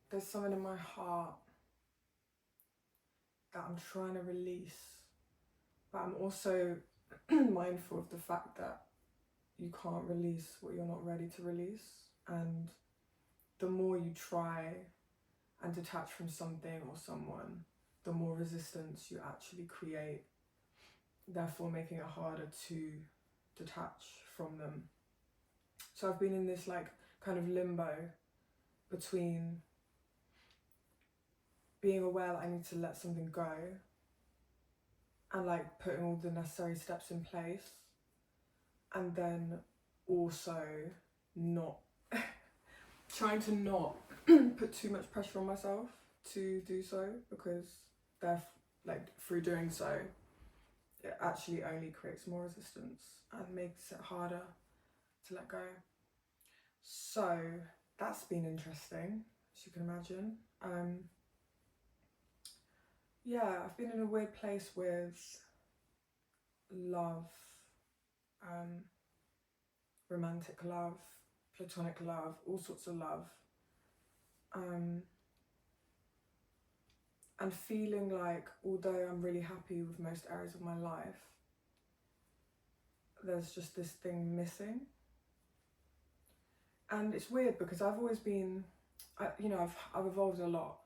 there's something in my heart that I'm trying to release, but I'm also mindful of the fact that you can't release what you're not ready to release. And the more you try and detach from something or someone, the more resistance you actually create, therefore making it harder to detach from them. So I've been in this like kind of limbo between being aware that I need to let something go and like putting all the necessary steps in place, and then also not trying to not put too much pressure on myself to do so, because like through doing so it actually only creates more resistance and makes it harder to let go. So that's been interesting, as you can imagine. Yeah, I've been in a weird place with love, um, romantic love, platonic love, all sorts of love. And feeling like, although I'm really happy with most areas of my life, there's just this thing missing. And it's weird because I've always been, I've evolved a lot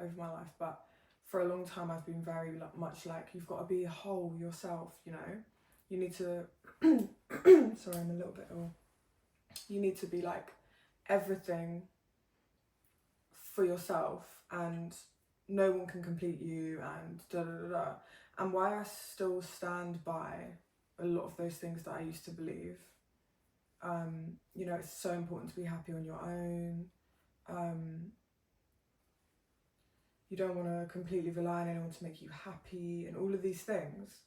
over my life, but for a long time I've been very much like, you've got to be whole yourself, you know? You need to, sorry, I'm a little bit ill. You need to be like everything for yourself, and no one can complete you, and da da da da. And why I still stand by a lot of those things that I used to believe. It's so important to be happy on your own. You don't want to completely rely on anyone to make you happy, and all of these things.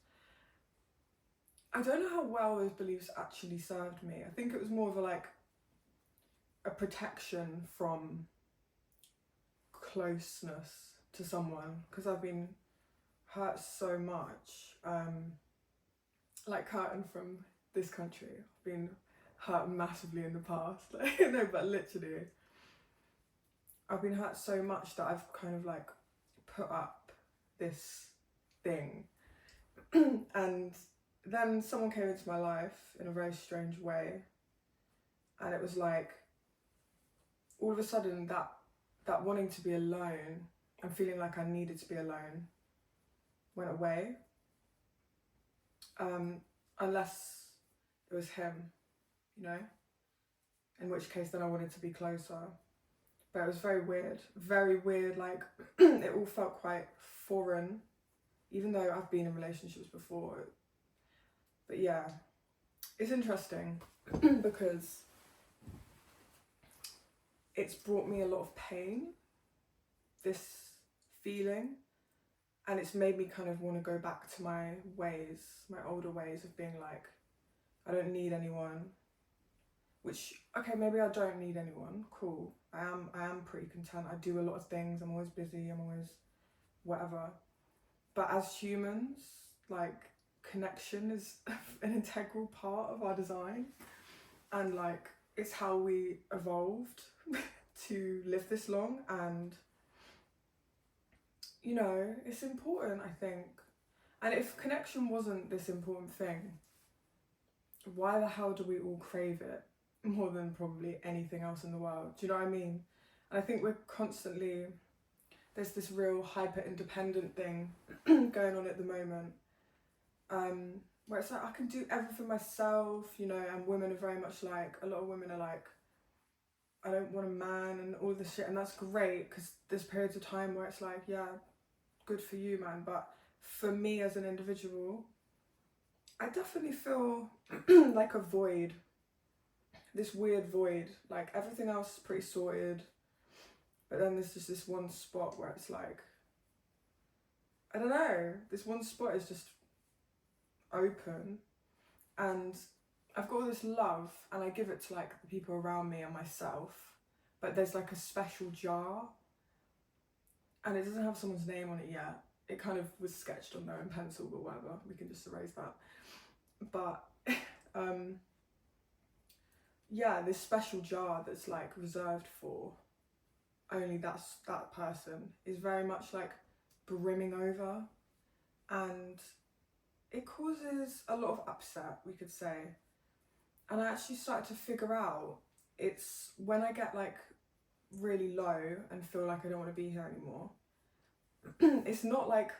I don't know how well those beliefs actually served me. I think it was more of a protection from closeness to someone, because I've been hurt so much. Like hurting from this country, I've been hurt massively in the past. No, but literally, I've been hurt so much that I've kind of like put up this thing. And then someone came into my life in a very strange way, and it was like all of a sudden that wanting to be alone and feeling like I needed to be alone went away. Unless it was him, in which case then I wanted to be closer. But it was very weird, like it all felt quite foreign, even though I've been in relationships before. But yeah, it's interesting because it's brought me a lot of pain, this feeling, and it's made me kind of want to go back to my older ways of being like, I don't need anyone. Which, okay, maybe I don't need anyone, cool. I am pretty content. I do a lot of things, I'm always busy, I'm always whatever. But as humans, like, connection is an integral part of our design, and like it's how we evolved to live this long, and it's important, I think. And if connection wasn't this important thing, why the hell do we all crave it more than probably anything else in the world? Do you know what I mean? And I think we're constantly, there's this real hyper independent thing going on at the moment, where it's like, I can do everything myself, and women are very much like, a lot of women are like, I don't want a man and all this shit. And that's great, because there's periods of time where it's like, yeah, good for you, man. But for me as an individual, I definitely feel like a void, this weird void. Like everything else is pretty sorted, but then there's just this one spot where it's like, I don't know, this one spot is just open, and I've got all this love and I give it to like the people around me and myself, but there's like a special jar, and it doesn't have someone's name on it yet. It kind of was sketched on there in pencil, but whatever, we can just erase that. But yeah, this special jar that's like reserved for only that person is very much like brimming over, and it causes a lot of upset, we could say. And I actually started to figure out it's when I get like really low and feel like I don't want to be here anymore. It's not like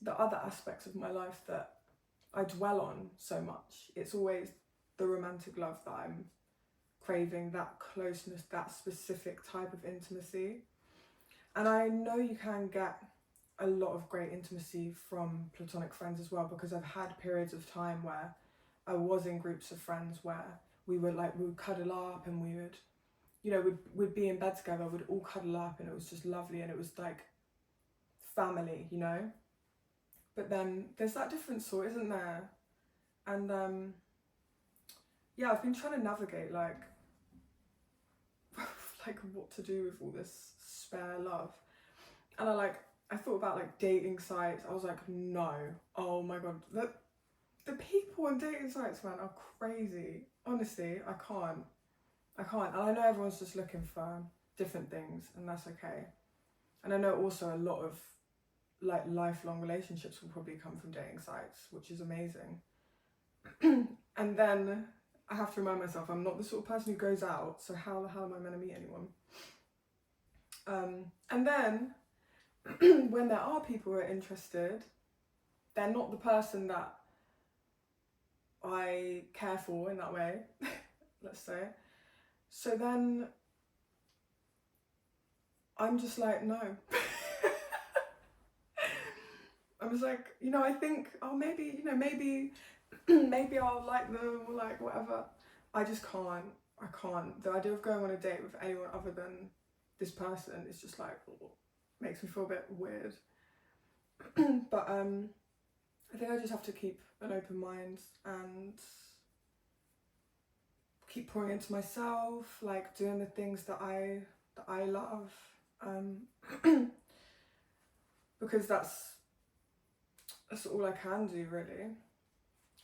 the other aspects of my life that I dwell on so much. It's always the romantic love that I'm craving, that closeness, that specific type of intimacy. And I know you can get a lot of great intimacy from platonic friends as well, because I've had periods of time where I was in groups of friends where we would cuddle up, and we would, you know, we'd be in bed together, we'd all cuddle up, and it was just lovely, and it was like family, you know. But then there's that different sort, isn't there? And yeah, I've been trying to navigate like like what to do with all this spare love. And I thought about like dating sites. I was like, no, oh my god, the people on dating sites, man, are crazy. Honestly, I can't. And I know everyone's just looking for different things, and that's okay. And I know also a lot of like lifelong relationships will probably come from dating sites, which is amazing. And then I have to remind myself I'm not the sort of person who goes out, so how the hell am I meant to meet anyone? And then when there are people who are interested, they're not the person that I care for in that way, let's say. So then I'm just like, no. I was like, you know, I think, oh, maybe, you know, maybe I'll like them, or like whatever. I just can't. I can't. The idea of going on a date with anyone other than this person is just like, makes me feel a bit weird. But I think I just have to keep an open mind and keep pouring into myself, like doing the things that I love, because that's all I can do, really.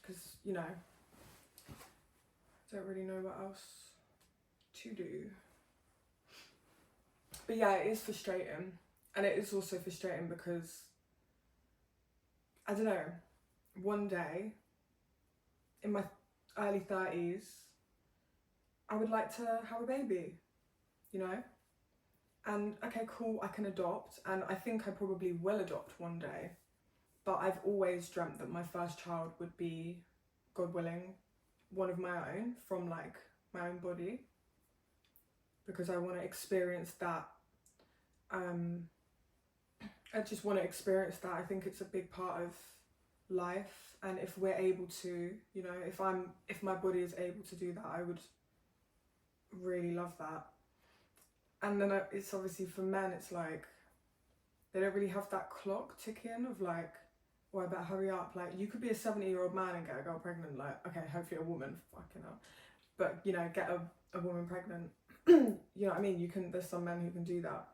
Because, you know, I don't really know what else to do. But yeah, it is frustrating, and it is also frustrating because I don't know, one day in my early 30s I would like to have a baby, you know. And okay, cool, I can adopt, and I think I probably will adopt one day, but I've always dreamt that my first child would be, God willing, one of my own, from like my own body, because I want to experience that. I just want to experience that. I think it's a big part of life, and if we're able to, you know, if my body is able to do that, I would really love that. And then it's obviously for men, it's like they don't really have that clock ticking of like, well, I better hurry up. Like, you could be a 70-year-old man and get a girl pregnant. Like, okay, hopefully a woman, fucking hell, but you know, get a woman pregnant. You know what I mean? There's some men who can do that.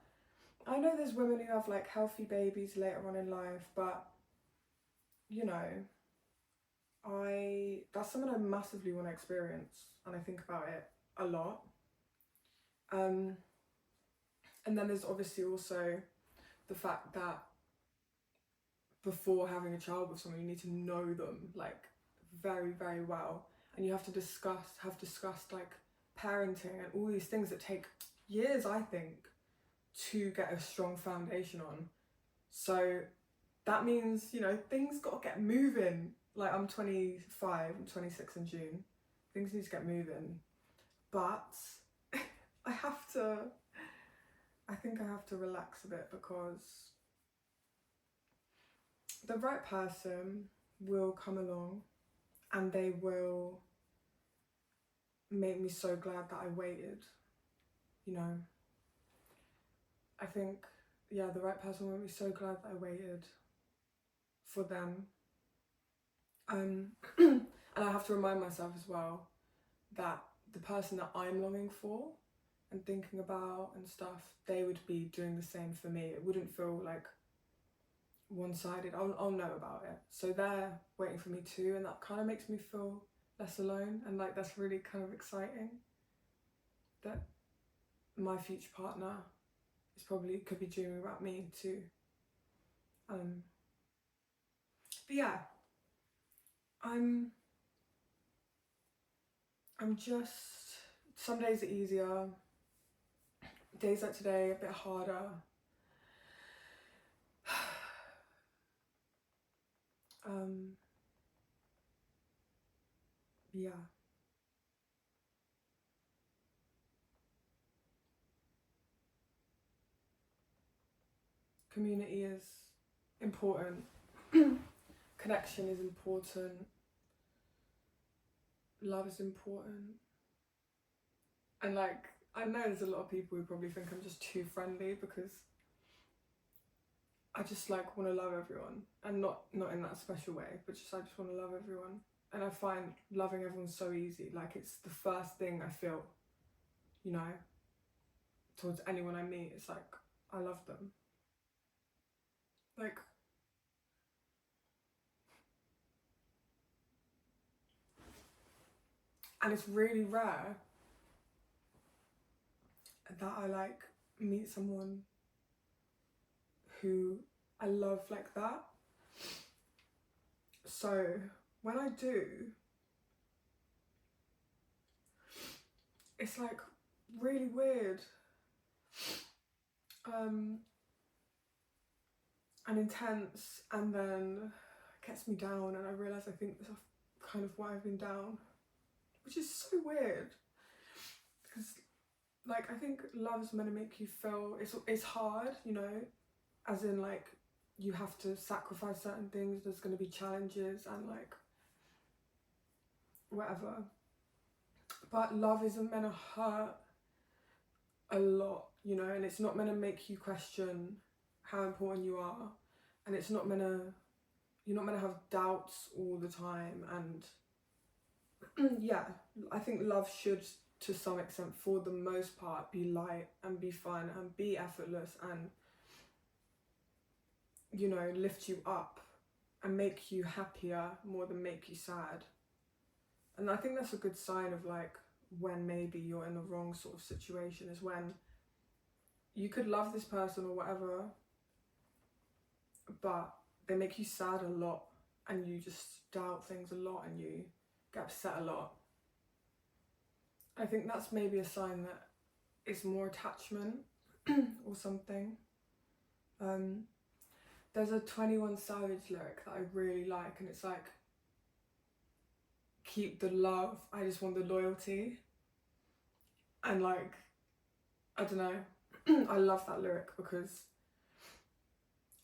I know there's women who have like healthy babies later on in life, but you know, that's something I massively want to experience, and I think about it a lot. And then there's obviously also the fact that before having a child with someone, you need to know them like very, very well, and you have discussed like parenting and all these things that take years, I think, to get a strong foundation on. So that means, you know, things got to get moving. Like, I'm 25, I'm 26 in June. Things need to get moving. But I think I have to relax a bit, because the right person will come along and they will make me so glad that I waited, you know. I think, yeah, the right person will make me so glad that I waited for them. And I have to remind myself as well that the person that I'm longing for and thinking about and stuff, they would be doing the same for me. It wouldn't feel like one-sided. I'll know about it. So they're waiting for me too, and that kind of makes me feel less alone, and like that's really kind of exciting. That my future partner is probably could be dreaming about me too. But yeah, I'm just, some days are easier, days like today a bit harder. Yeah. Community is important. Connection is important. Love is important. And like, I know there's a lot of people who probably think I'm just too friendly because I just like want to love everyone, and not in that special way, but just I just want to love everyone. And I find loving everyone so easy. Like, it's the first thing I feel, you know, towards anyone I meet. It's like, I love them. Like, and it's really rare that I like meet someone who I love like that. So when I do, it's like really weird and intense, and then gets me down, and I realise I think that's kind of why I've been down, which is so weird because like I think love is meant to make you feel, it's hard, you know, as in like you have to sacrifice certain things, there's going to be challenges and like whatever, but love isn't meant to hurt a lot, you know, and it's not meant to make you question how important you are, and it's not meant to, you're not meant to have doubts all the time. And yeah, I think love should to some extent, for the most part, be light and be fun and be effortless and, you know, lift you up and make you happier more than make you sad. And I think that's a good sign of like when maybe you're in the wrong sort of situation, is when you could love this person or whatever, but they make you sad a lot and you just doubt things a lot and you get upset a lot. I think that's maybe a sign that it's more attachment or something. There's a 21 Savage lyric that I really like, and it's like, keep the love, I just want the loyalty. And like, I don't know, I love that lyric because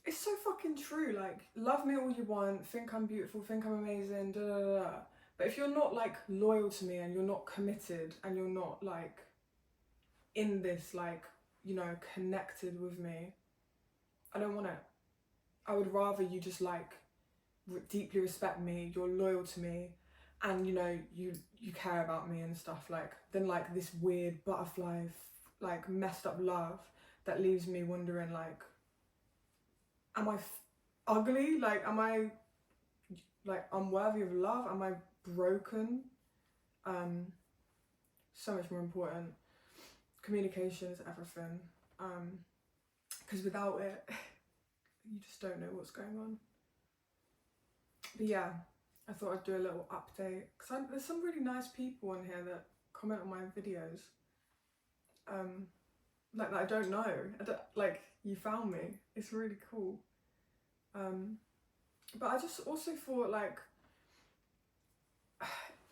it's so fucking true. Like, love me all you want, think I'm beautiful, think I'm amazing, da da da. But if you're not like loyal to me and you're not committed and you're not like in this, like, you know, connected with me, I don't want it. I would rather you just like deeply respect me, you're loyal to me, and you know, you care about me and stuff, like, than like this weird butterfly like messed up love that leaves me wondering like, am I ugly? Like, am I like unworthy of love? Am I broken? So much more important. Communication is everything. Because without it, you just don't know what's going on. But yeah, I thought I'd do a little update because there's some really nice people on here that comment on my videos. Like that I don't know. Like, you found me. It's really cool. But I just also thought like,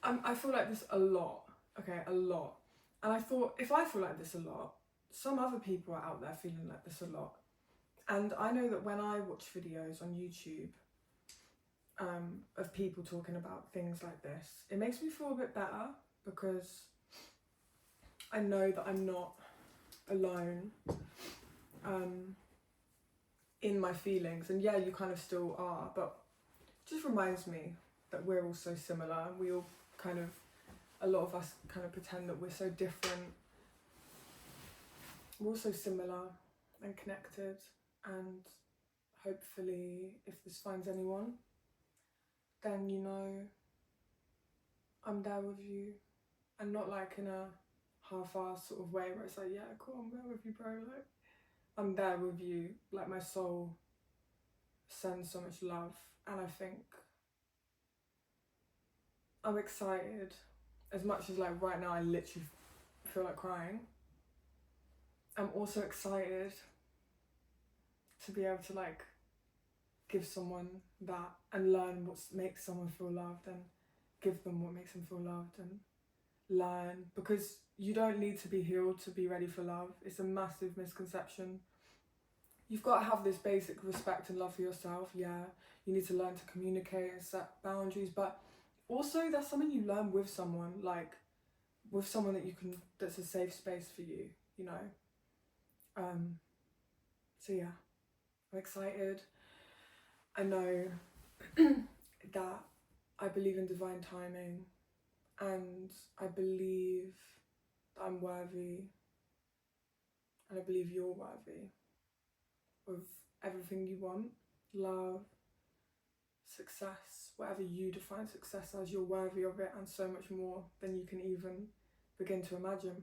I feel like this a lot. Okay, a lot. And I thought, if I feel like this a lot, some other people are out there feeling like this a lot. And I know that when I watch videos on YouTube of people talking about things like this, it makes me feel a bit better because I know that I'm not alone in my feelings. And yeah, you kind of still are, but it just reminds me that we're all so similar. We all kind of, a lot of us kind of pretend that we're so different. We're all so similar and connected, and hopefully if this finds anyone, then, you know, I'm there with you, and not like in a half-assed sort of way where it's like, yeah, cool, I'm there with you, bro. Like, I'm there with you. Like, my soul sends so much love, and I think I'm excited. As much as like right now I literally feel like crying, I'm also excited to be able to like give someone that and learn what makes someone feel loved, and give them what makes them feel loved, and learn, because you don't need to be healed to be ready for love. It's a massive misconception. You've got to have this basic respect and love for yourself. Yeah, you need to learn to communicate and set boundaries, but also that's something you learn with someone, like with someone that you can, that's a safe space for you, you know. So yeah, I'm excited. I know that I believe in divine timing, and I believe that I'm worthy, and I believe you're worthy of everything you want. Love, success, whatever you define success as, you're worthy of it, and so much more than you can even begin to imagine.